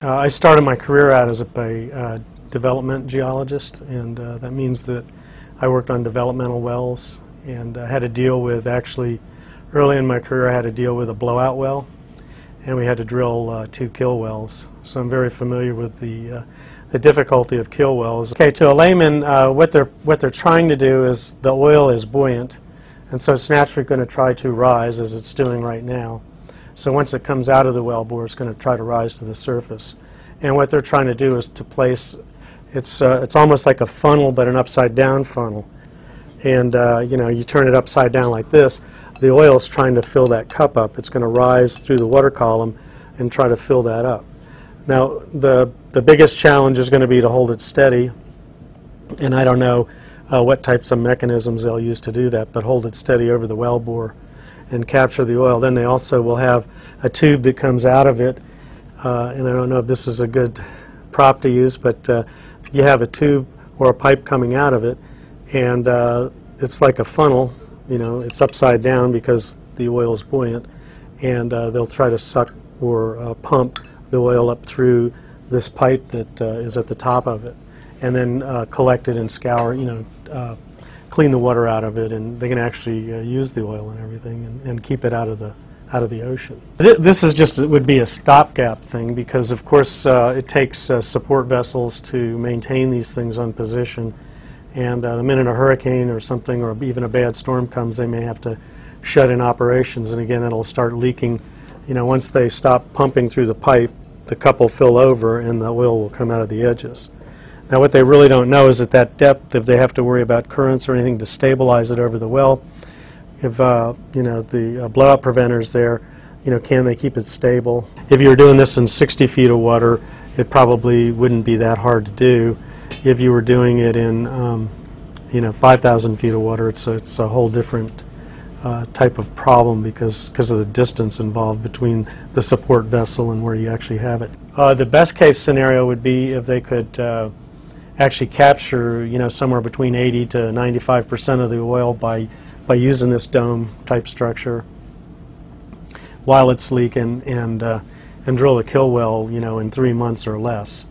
I started my career out as a development geologist, and that means that I worked on developmental wells, and I had to deal with, actually, early in my career I had to deal with a blowout well, and we had to drill 2 kill wells. So I'm very familiar with the difficulty of kill wells. Okay, to a layman, what they're trying to do is, the oil is buoyant, and so it's naturally going to try to rise, as it's doing right now. So once it comes out of the wellbore, it's going to try to rise to the surface. And what they're trying to do is to place, it's almost like a funnel, but an upside down funnel. And you know, you turn it upside down like this, the oil is trying to fill that cup up. It's going to rise through the water column and try to fill that up. Now, the biggest challenge is going to be to hold it steady, and I don't know what types of mechanisms they'll use to do that, but hold it steady over the wellbore and capture the oil. Then they also will have a tube that comes out of it, and I don't know if this is a good prop to use, but you have a tube or a pipe coming out of it, and it's like a funnel. You know, it's upside down because the oil is buoyant, and they'll try to suck or pump the oil up through this pipe that is at the top of it, and then collect it and scour, you know, clean the water out of it, and they can actually use the oil and everything and keep it out of the ocean. This is just, it would be a stopgap thing, because of course it takes support vessels to maintain these things on position, and the minute a hurricane or something, or even a bad storm comes, they may have to shut in operations, and again it'll start leaking. You know, once they stop pumping through the pipe, the cup will fill over and the oil will come out of the edges. Now what they really don't know is at that depth, if they have to worry about currents or anything to stabilize it over the well, if you know, the blowout preventers there, you know, can they keep it stable? If you were doing this in 60 feet of water, it probably wouldn't be that hard to do. If you were doing it in you know, 5,000 feet of water, it's a whole different type of problem because of the distance involved between the support vessel and where you actually have it. The best case scenario would be if they could actually capture, you know, somewhere between 80 to 95% of the oil by using this dome type structure while it's leaking, and drill a kill well, you know, in 3 months or less.